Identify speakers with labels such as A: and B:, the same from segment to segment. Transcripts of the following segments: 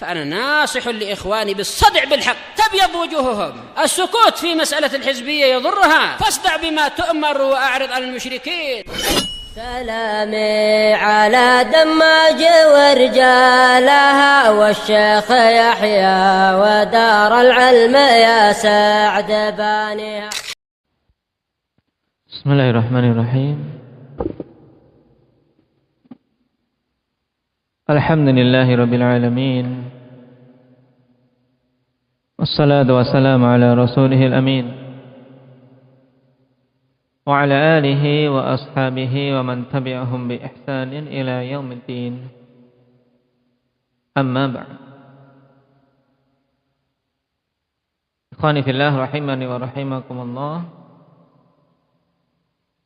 A: فأنا ناصح لإخواني بالصدع بالحق تبيض وجوههم. السكوت في مسألة الحزبية يضرها، فاصدع بما تؤمر وأعرض عن المشركين.
B: سلامي على دماج ورجالها والشيخ يحيى ودار العلم يا سعد بانيها.
C: بسم الله الرحمن الرحيم. الحمد لله رب العالمين، والصلاة والسلام على رسوله الأمين وعلى آله وأصحابه ومن تبعهم بإحسان إلى يوم الدين. أما بعد. Ikhwani fillah rahimani wa rahimakumullah.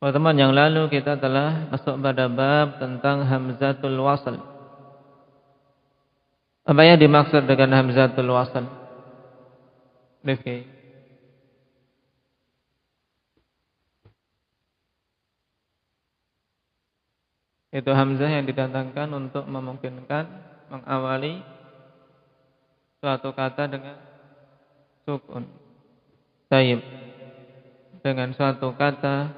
C: Pertemuan yang lalu kita telah masuk pada bab tentang hamzatul wasl. Apa yang dimaksud dengan hamzatul wasl? Rifki. Itu hamzah yang didatangkan untuk memungkinkan mengawali suatu kata dengan sukun. Taib. Dengan suatu kata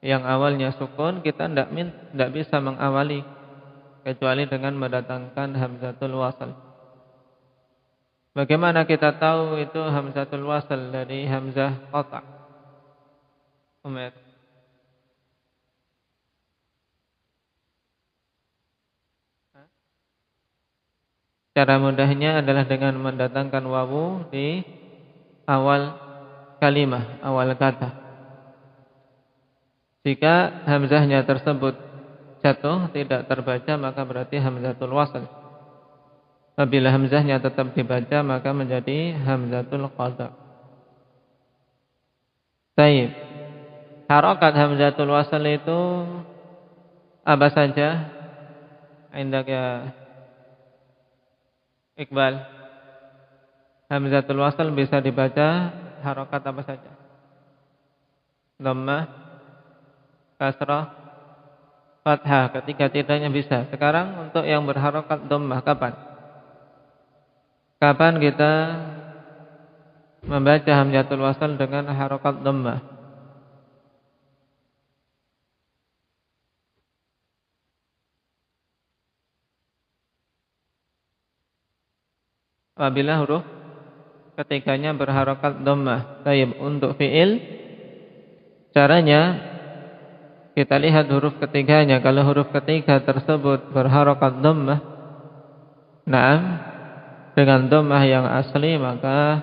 C: yang awalnya sukun, kita tidak bisa mengawali kecuali dengan mendatangkan hamzatul wasl. Bagaimana kita tahu itu hamzatul wasl dari hamzah qata'? Umar. Cara mudahnya adalah dengan mendatangkan wawu di awal kalimah, awal kata. Jika hamzahnya tersebut jatuh, tidak terbaca, maka berarti hamzatul wasl. Apabila hamzahnya tetap dibaca, maka menjadi hamzatul qata'. Baik. Harakat hamzatul wasl itu apa saja? Indak ya Iqbal. Hamzatul wasl bisa dibaca harakat apa saja? Dhammah, kasrah, fathah. Ketiga-tiganya bisa. Sekarang untuk yang berharokat dhammah, kapan? Kapan kita membaca hamzatul wasl dengan harokat dhammah? Apabila huruf ketiganya berharokat dhammah. Baik, untuk fi'il caranya kita lihat huruf ketiganya. Kalau huruf ketiga tersebut berharokat dhammah, na'am, dengan dhammah yang asli, maka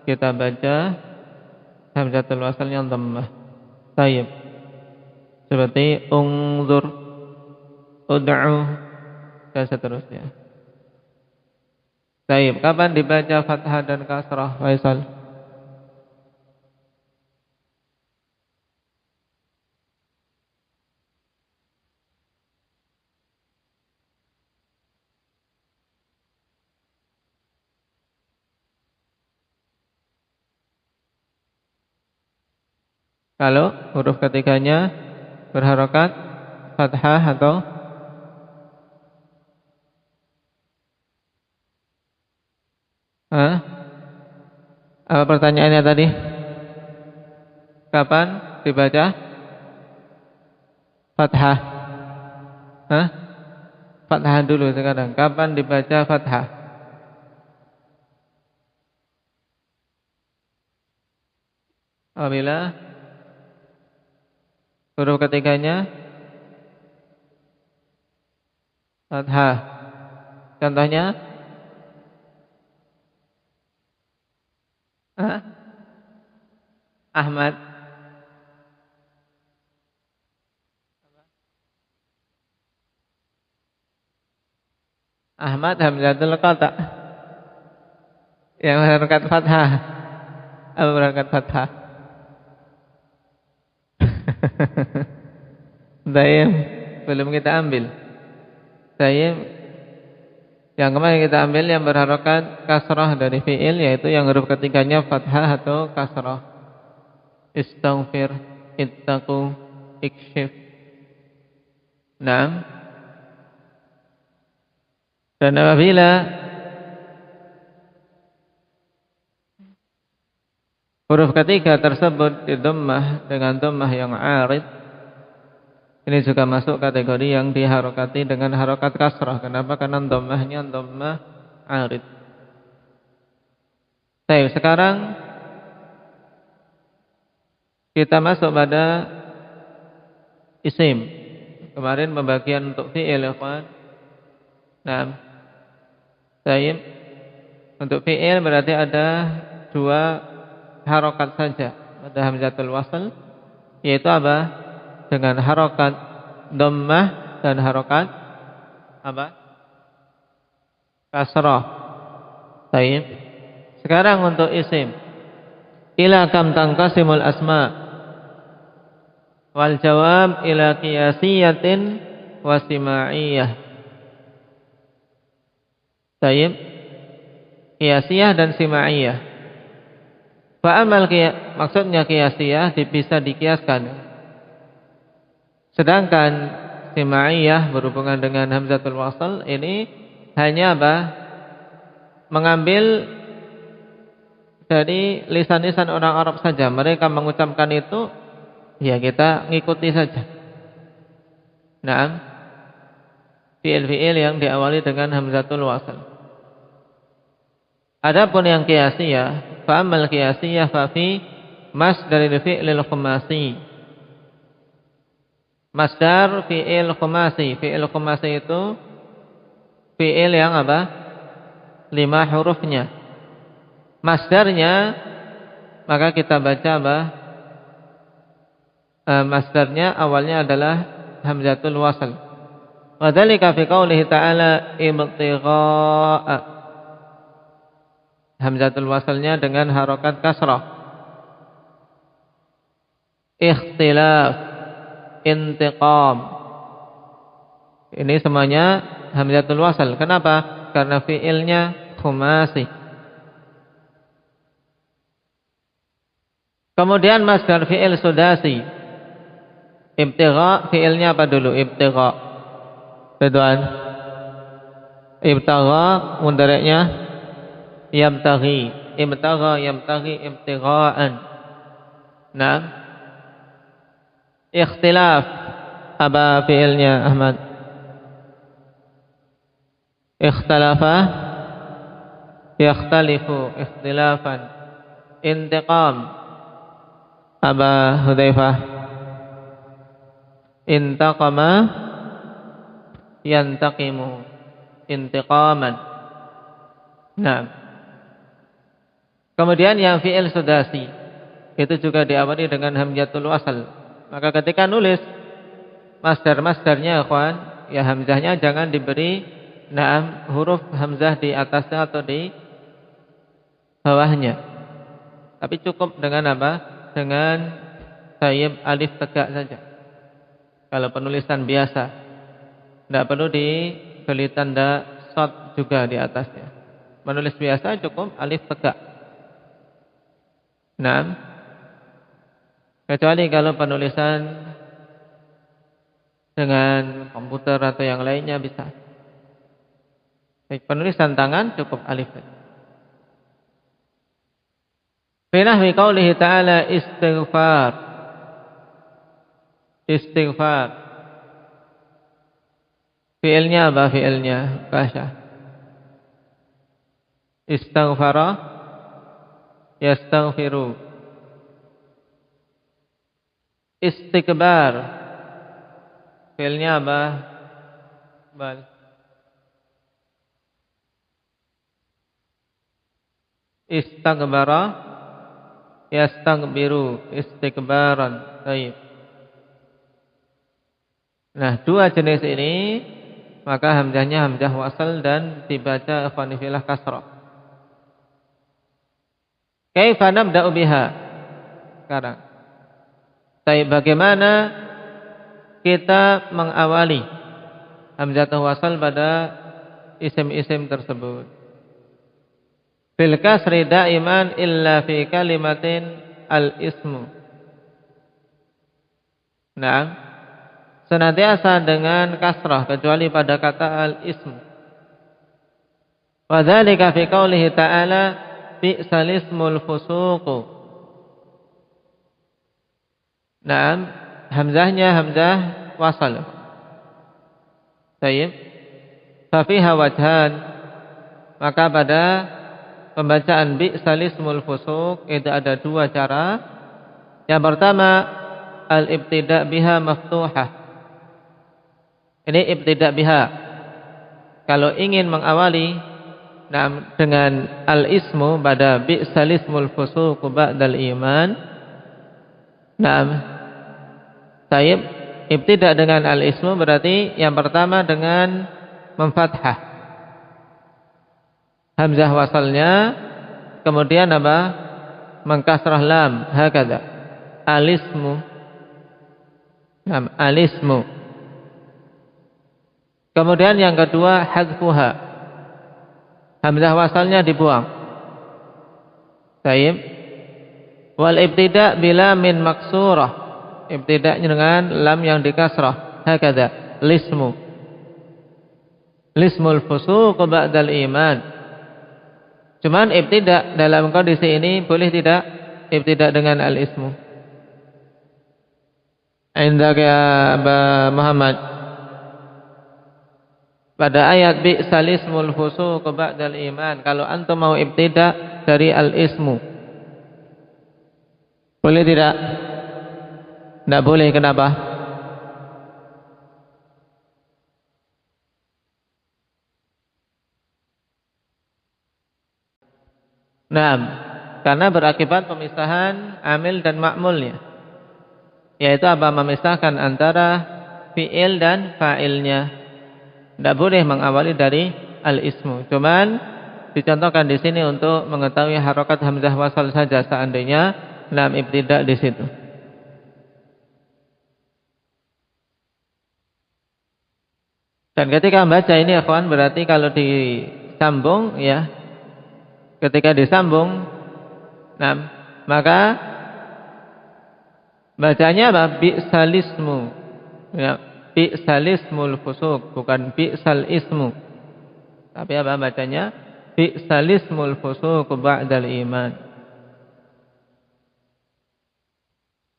C: kita baca hamzatul wasl yang dhammah. Baik. Seperti unzur, ud'u, dan seterusnya. Baik. Kapan dibaca fathah dan kasrah, Faisal? Kalau huruf ketiganya berharokat fathah atau apa pertanyaannya tadi? Kapan dibaca fathah? Fathah dulu sekarang. Kapan dibaca fathah? Apabila huruf ketiganya fathah. Contohnya? Ahmad. Ahmad hamzatul qata'. Yang berangkat fathah. Apa berangkat fathah? Baik, belum kita ambil. Baik. Yang kemarin kita ambil yang berharokat kasrah dari fi'il, yaitu yang huruf ketiganya fathah atau kasrah. Istaghfir, ittaqu, ikshif. Naam. Dan apabila Huruf ketiga tersebut di dhammah dengan dhammah yang 'arid. Ini juga masuk kategori yang diharokati dengan harokat kasrah. Kenapa? Karena dhammahnya dhammah 'arid. Baik, sekarang kita masuk pada isim. Kemarin pembagian untuk fi'il, ikhwan. Nah, baik. Untuk fi'il berarti ada dua harokat saja. Ada hamzatul wasl, yaitu apa? Dengan harokat dhammah dan harokat apa? Kasrah. Baik. Sekarang untuk isim. Ila kam tanqasimul asma. Wal jawab ila qiyasiyatin wa sima'iyah. Baik. Qiyasiyah dan sima'iyah. Fa'amal maksudnya qiyasiyah bisa dikiaskan. Sedangkan sima'iyah berhubungan dengan hamzatul wasl ini hanya apa? Mengambil dari lisan-lisan orang Arab saja. Mereka mengucapkan itu, ya kita ngikuti saja. Naam. Fi'il-fi'il yang diawali dengan hamzatul wasl. Adapun yang qiyasiyah, fa'amal qiyasiyah fa fi masdaril fi'lil khumasi. Masdar fi'il khumasi. Fi'il khumasi itu fi'il yang apa? 5 hurufnya. Masdarnya maka kita baca apa? Masdarnya awalnya adalah hamzatul wasl. Wa dzalika fi qoulihi ta'ala ibtigha'a. Hamzatul waslnya dengan harokat kasrah. Ikhtilaf, intiqam. Ini semuanya hamzatul wasl. Kenapa? Karena fi'ilnya khumasi. Kemudian masdar fi'il sudasi. Ibtigha fi'ilnya apa dulu? Ibtigha. Betulan. Ibtigha mudhari'nya yabtaghi. Ibtigha yabtaghi ibtigha'an. Nah. Ikhtilaf apa fi'ilnya Ahmad? Ikhtalafa yakhtalifu ikhtilafan. Intiqam Aba Hudzaifah. Intaqama yantaqimu intiqaman. Nah. Kemudian yang fi'il sudasi itu juga diawali dengan hamzatul wasl. Maka ketika nulis masdar-masdarnya ikhwan, ya hamzahnya jangan diberi huruf hamzah di atasnya atau di bawahnya. Tapi cukup dengan apa? Dengan tayyib alif tegak saja. Kalau penulisan biasa, tidak perlu diberi tanda shad juga di atasnya. Menulis biasa cukup alif tegak. Nah, kecuali kalau penulisan dengan komputer atau yang lainnya bisa. Penulisan tangan cukup alif saja. Fi nahwi qoulihi ta'ala istighfar. Istighfar. Fi'ilnya apa fi'ilnya? Bahasa. Istighfara yastaghfiru. Istikbar. Fi'ilnya apa? Bal. Istaghbara yastaghbiru istikbaran. Baik. Nah, dua jenis ini maka hamzahnya hamzah wasl dan dibaca ikhwanifillah kasrah. Kaifa nabda'u biha? Sekarang. Baik, bagaimana kita mengawali hamzah wasl pada isim-isim tersebut? Bil kasri daiman illa fi kalimatin al-ismu. Nah, senantiasa dengan kasrah kecuali pada kata al-ismu. Wa dzalika fi qoulihi ta'ala bi'sal ismul fusuqu Naam, hamzahnya hamzah wasal. Baik. Fa fiha wajhan, maka pada pembacaan bi'sal ismul fusuq itu ada dua cara. Yang pertama, al-ibtida' biha maftuhah. Ini ibtida' biha. Kalau ingin mengawali dengan al-ismu pada bi'sal ismul fusuq ba'dal iman. Taib, ibtida' dengan al-ismu berarti yang pertama dengan memfathah hamzah wasalnya, kemudian apa? Mengkasrah lam, hakadha. Al-ismu. Al-ismu. Kemudian yang kedua hadfuha. Hamzah wasalnya dibuang. Taib. Wal ibtida' bila min maksurah. Ibtida'nya dengan lam yang dikasrah, hakadha. Lismu. Lismul fusuq ba'dal iman. Cuman ibtida' dalam kondisi ini boleh tidak ibtida' dengan al-ismu. Indaka ya Aba Muhammad, pada ayat bi'sal ismul fusuq ba'dal iman, kalau antum mau ibtida' dari al-ismu, boleh tidak? Tidak boleh, kenapa? Nah, karena berakibat pemisahan amil dan ma'mulnya, yaitu apa? Memisahkan antara fi'il dan fa'ilnya. Tidak boleh mengawali dari al-ismu. Cuman dicontohkan di sini untuk mengetahui harokat hamzah wasal saja seandainya lam ibtida' di situ. Dan ketika membaca ini akhwan, berarti kalau disambung ya, ketika disambung, maka bacanya apa? Bi'sal ismu. Ya, bi'sal ismul fusuq, bukan bi'sal ismu. Tapi apa bacanya? Bi'sal ismul fusuq ba'dal iman.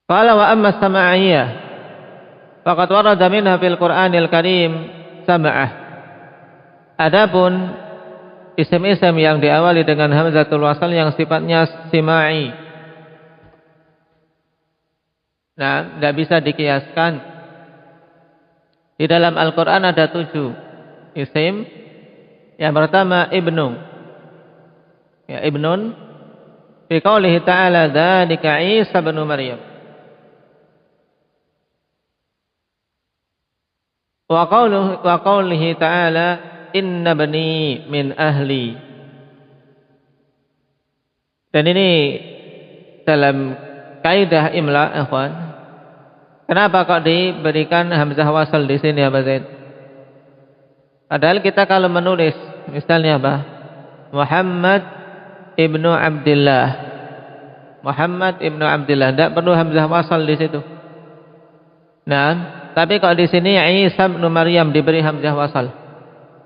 C: Qala wa amma sama'iyah faqad warada minha fil Qur'anil Karim sama'ah. Adapun isim-isim yang diawali dengan hamzatul wasal yang sifatnya sima'i, tidak bisa dikiaskan. Di dalam Al-Quran ada 7 isim. Yang pertama ibnu, ya, ibnun fi qoulihi ta'ala dzalika Isa bin Maryam. Wa qoulihi ta'ala inna bani min ahli. Dan ini dalam kaidah imla, ikhwan. Kenapa kok diberikan hamzah wasal di sini, Abah Zaid? Padahal kita kalau menulis misalnya apa? Muhammad ibnu Abdullah. Muhammad ibnu Abdullah, tidak perlu hamzah wasal di situ. Nah, tapi kok di sini Isa bin Maryam diberi hamzah wasal.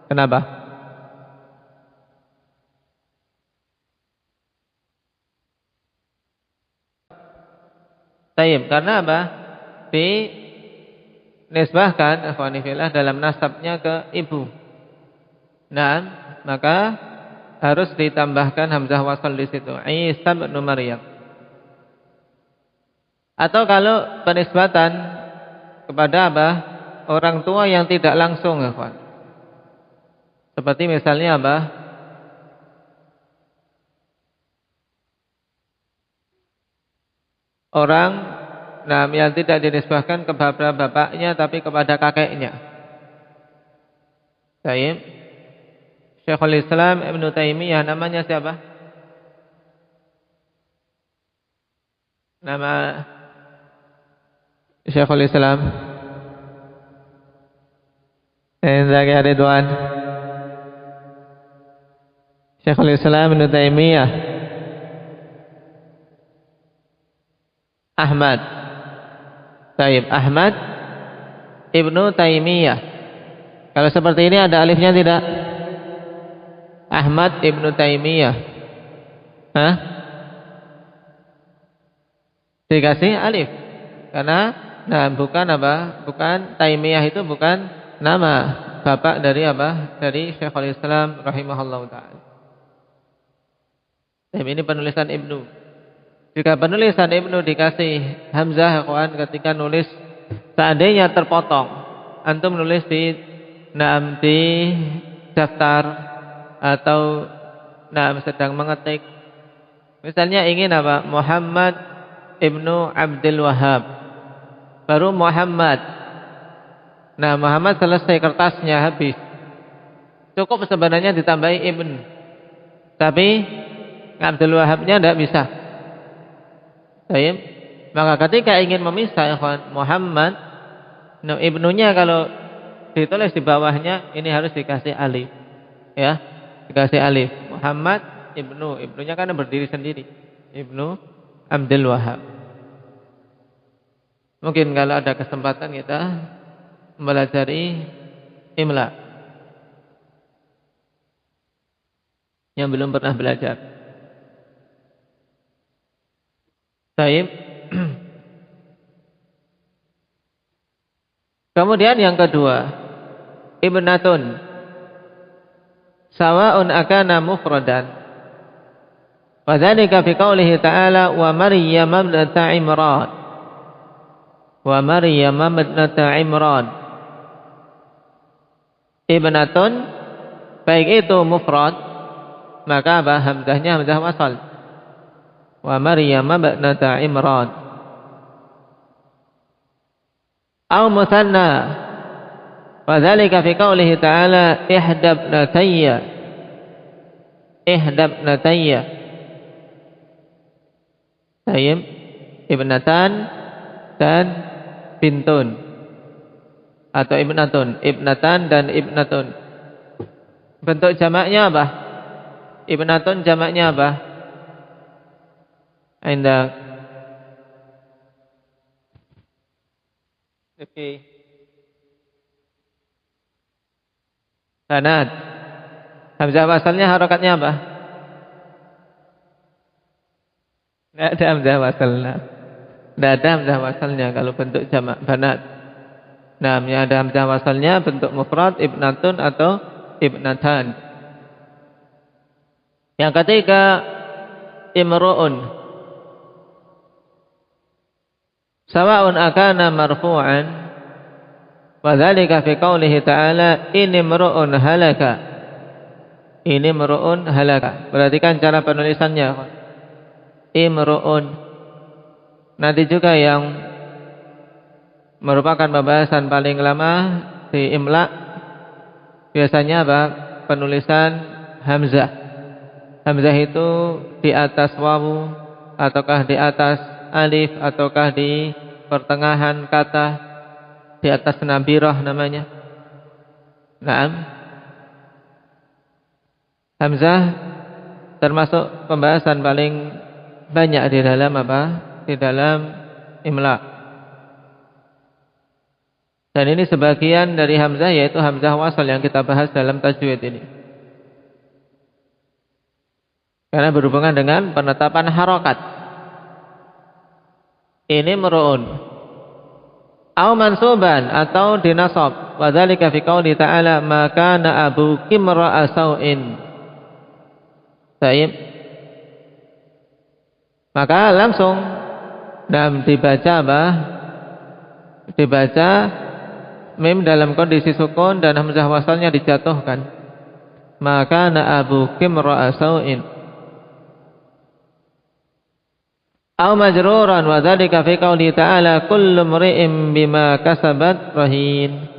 C: Kenapa? Taib, karena apa? Dinisbahkan akhwani fillah dalam nasabnya ke ibu. Nah, maka harus ditambahkan hamzah wasal di situ. Isa bin Maryam. Atau kalau penisbatan kepada apa? Orang tua yang tidak langsung, akhwan. Seperti misalnya apa? Orang yang tidak dinisbahkan kepada bapaknya tapi kepada kakeknya. Baik. Syekhul Islam Ibnu Taimiyah, namanya siapa? Nama Syekhul Islam Zaki Ridwan. Syekhul Islam Ibnu Taimiyah Ahmad. Baik, Ahmad Ibnu Taimiyah. Kalau seperti ini ada alifnya tidak? Ahmad Ibnu Taimiyah. Dikasih alif. Karena bukan Bukan Taimiyah itu bukan nama bapak dari Dari Syekhul Islam rahimahullahu taala. Ini penulisan Ibnu. Jika penulisan Ibnu dikasih hamzah ikhwan ketika nulis, seandainya terpotong, antum nulis di daftar atau sedang mengetik, misalnya ingin Muhammad Ibnu Abdul Wahhab, baru Muhammad. Muhammad selesai, kertasnya habis, cukup sebenarnya ditambahi Ibn, tapi Abdul Wahhabnya tidak bisa. Baik. Maka ketika ingin memisah ikhwan, Muhammad, Ibnunya kalau ditulis di bawahnya ini harus dikasih alif, ya, dikasih alif. Muhammad Ibnunya kan berdiri sendiri, Ibnu Abdul Wahhab. Mungkin kalau ada kesempatan kita mempelajari imla yang belum pernah belajar. Baik. Kemudian yang kedua, ibnatun sawa'un akana mufradan. Wa dzalika fi qoulihi ta'ala wa Maryam ibnata Imran. Wa Maryam ibnata Imran. Ibnatun baik itu mufrad, maka hamzahnya hamzah wasal. Wa Maryam ibnata Imran. Aw musanna. Wa dzalika fi qoulihi ta'ala ihdabnatayya. Ihdabnatayya. Tayyib, ibnatan dan bintun atau ibnatun, ibnatan dan ibnatun. Bentuk jamaknya apa? Ibnatun jamaknya apa? Indah. Oke. Banat. Hamzah wasalnya harokatnya apa? Tidak ada hamzah wasalnya. Tidak ada hamzah wasalnya kalau bentuk jamak banat. Yang ada hamzah wasalnya bentuk mufrad, ibnatun atau ibnatan. Yang ketiga, imru'un. Sawa'un akana marfu'an wa dzalika fi qoulihi ta'ala inimru'un halaka. Inimru'un halaka. Perhatikan cara penulisannya. Imru'un. Nanti juga yang merupakan pembahasan paling lama di imla biasanya penulisan hamzah. Hamzah itu di atas wawu ataukah di atas alif ataukah di pertengahan kata, di atas nabirah namanya. Naam. Hamzah termasuk pembahasan paling banyak di dalam Di dalam imla. Dan ini sebagian dari hamzah, yaitu hamzah wasal yang kita bahas dalam tajwid ini. Karena berhubungan dengan penetapan harokat. Ini meru'un. Au mansuban atau dinasab. Wa dzalika fi qouli ta'ala ma kana abuki mar'a sau'in. Baik. Maka langsung dibaca Dibaca mim dalam kondisi sukun dan hamzah wasalnya dijatuhkan. Maka na abuki mar'a sau'in. Aw majruran wa dzalika fi qouli ta'ala kullu mri'in bima kasabat rahin.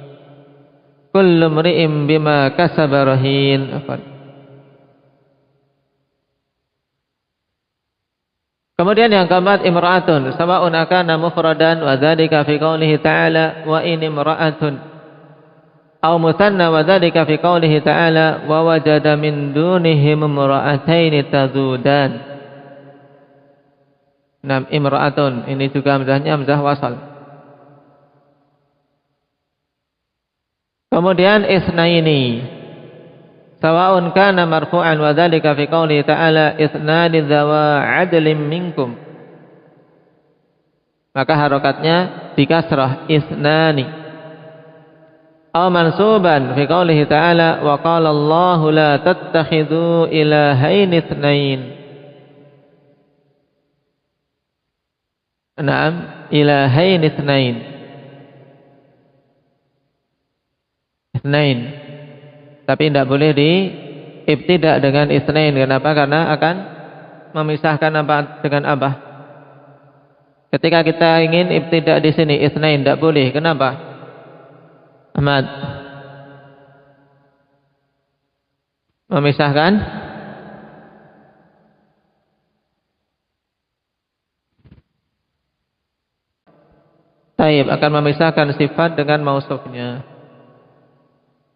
C: Kullu mri'in bima kasaba rahin. Kemudian yang keempat imra'atun sawa'un akana mufradan wa dzalika fi qoulihi ta'ala wa in imra'atun aw musanna wa dzalika fi qoulihi ta'ala wa wajada min dunihim imra'ataini tazudan. Imra'atun ini juga hamzahnya hamzah wasal. Kemudian isnaini sawa'un kana marfu'an wa dzalika fi qouli ta'ala isnani dzawa 'adlin minkum. maka harokatnya di kasrah isnani. Aw mansuban fi qoulihi ta'ala wa qala Allahu la tattakhidhu ilahain itsnain. Naam, ilahain itsnain. Itsnain. Tapi tidak boleh di ibtida dengan itsnain. Kenapa? Karena akan memisahkan apa dengan abah. Ketika kita ingin ibtida di sini itsnain tidak boleh. Kenapa? Ahmad, memisahkan taib akan memisahkan sifat dengan mausufnya.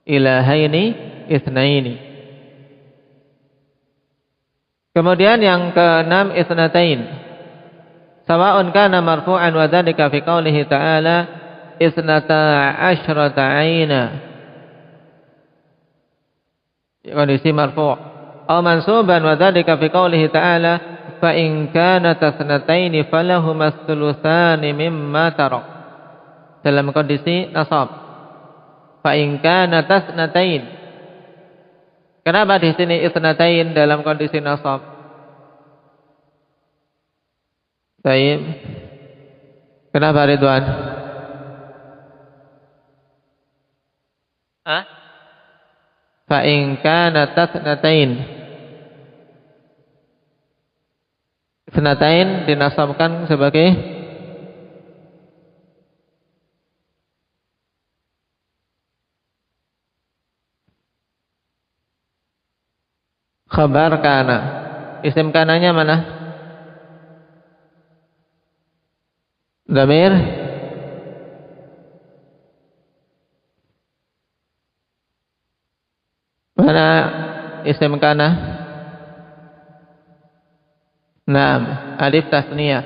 C: Ilahaini itsnaini. Kemudian yang keenam itsnatain. Sawa'un kana marfu'an wa dzalika fi qoulihi ta'ala isnata asyrata aina. Kondisi marfu'. Aw mansuban wa dzalika fi qoulihi ta'ala fa in kana tasnataini falahuma tsulutsani mimma tarak. Dalam kondisi nasab. Fa in kana tasnatain. Kenapa di sini isnatain dalam kondisi nasab? Baik. Kenapa Ridwan? Fa in kana tasnatain. Tasnatain dinasabkan sebagai khabar kana. Isim kananya mana? Dhamir mana isim kana? Naam, alif tasniyah.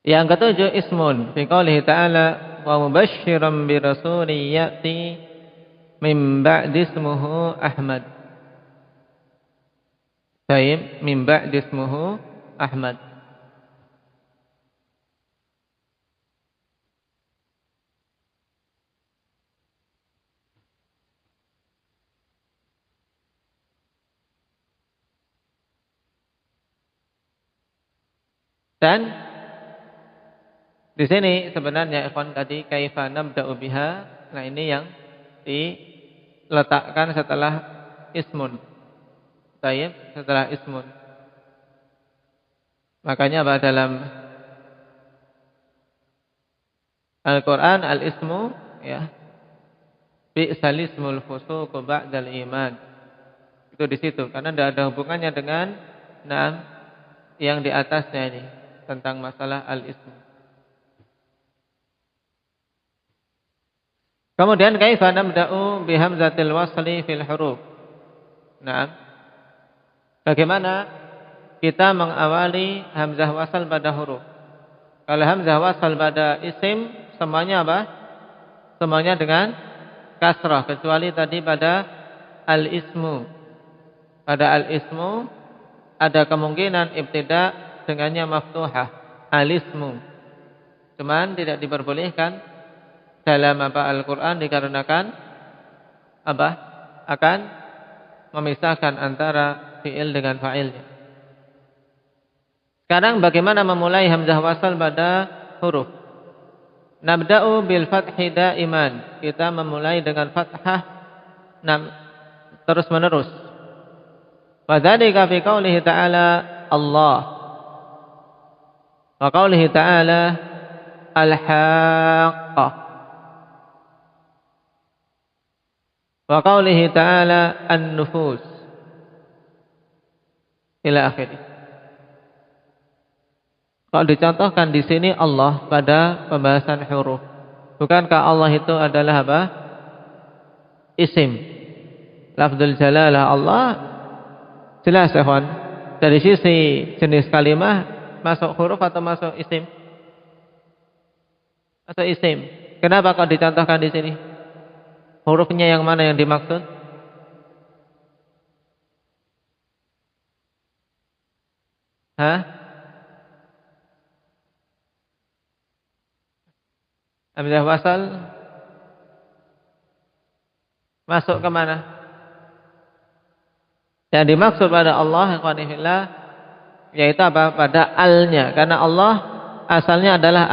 C: Yang ketujuh ismun fi qoulihi ta'ala wa mubasysyiran bi rasulin ya'ti min ba'di ismuhu Ahmad. Baik, min ba'di ismuhu Ahmad. Dan di sini sebenarnya ikhwan tadi kaifa nabda'u biha. Nah, ini yang diletakkan setelah ismun. Baik, setelah ismun. Makanya apa dalam Al-Qur'an al-ismu ya bi'sal ismul fusuq ba'dal iman. Itu di situ karena tidak ada hubungannya dengan yang di atasnya ini tentang masalah al-ismu. Kemudian kaifa nabda'u bi hamzatil wasli fil huruf. Naam. Bagaimana kita mengawali hamzah wasal pada huruf? Kalau hamzah wasal pada isim semuanya apa? Semuanya dengan kasrah kecuali tadi pada al-ismu. Pada al-ismu ada kemungkinan ibtida dengannya maftuhah, al-ismu. Cuman tidak diperbolehkan dalam Al-Qur'an dikarenakan akan memisahkan antara fi'il dengan fa'ilnya. Sekarang bagaimana memulai hamzah wasal pada huruf? Nabda'u bil fathi daiman. Kita memulai dengan fathah terus menerus. Wa dzalika fi qoulihi ta'ala Allah. Wa qoulihi ta'ala al-haqqah. Wa qoulihi ta'ala an-nufus. Ila akhirih. Kalau dicontohkan di sini Allah pada pembahasan huruf. Bukankah Allah itu adalah apa? Isim. Lafzul jalalah Allah jelas ya kawan. Dari sisi jenis kalimah masuk huruf atau masuk isim? Masuk isim. Kenapa kok dicontohkan di sini? Hurufnya yang mana yang dimaksud? Hamzah wasal masuk ke mana? Yang dimaksud pada Allah ikhwani fillah yaitu apa? Pada al-nya. Karena Allah asalnya adalah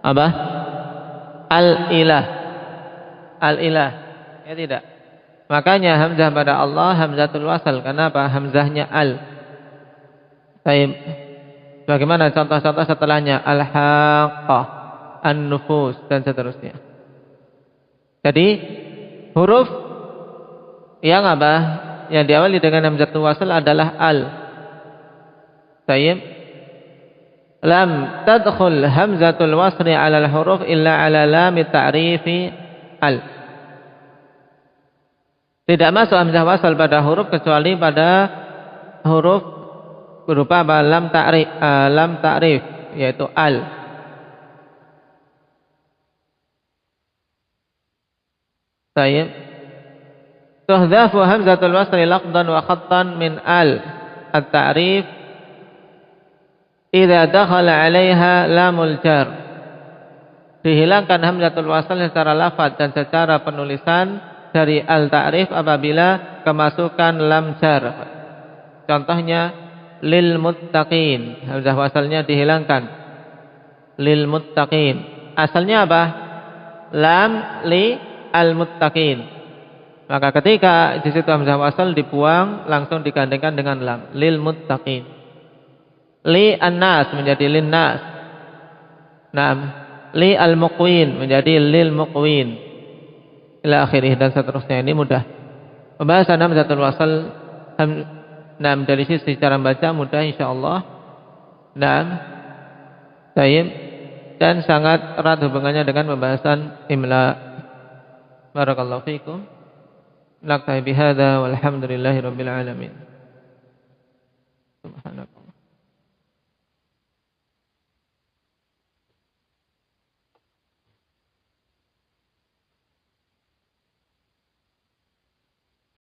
C: apa? Al-ilah. Al-ilah. Ya tidak. Makanya hamzah pada Allah hamzatul wasal. Kenapa? Hamzahnya al. Baik. Bagaimana contoh-contoh setelahnya? Al-haqqah, an-nufus dan seterusnya. Jadi huruf yang apa? Yang diawali dengan hamzatul wasal adalah al. Baik. Lam tadkhul hamzatul wasli 'ala al-huruf illa 'ala lam ta'rifi al. Tidak masuk hamzah wasal pada huruf kecuali pada huruf berupa lam ta'rif yaitu al. Baik. Tuhdhafu hamzatul wasli lafdhan wa khattan min al at-ta'rif idza dakhala 'alaiha lamul jar. Dihilangkan hamzatul wasl secara lafaz dan secara penulisan dari al-ta'rif apabila kemasukan lam jar. Contohnya lil muttaqin, hamzah wasalnya dihilangkan. Lil muttaqin. Asalnya apa? Lam li al muttaqin. Maka ketika di situ hamzah wasal dibuang langsung digandengkan dengan lam lil muttaqin. Li an-nas menjadi lin nas. Naam, li al-muqwin menjadi lil muqwin. Ila akhirih dan seterusnya. Ini mudah. Pembahasan hamzatul wasal naam dari sisi cara baca mudah insyaallah. Naam. Baik. Dan sangat erat hubungannya dengan pembahasan imla. Barakallahu fikum. Naktafi bihadza walhamdulillahirabbil alamin.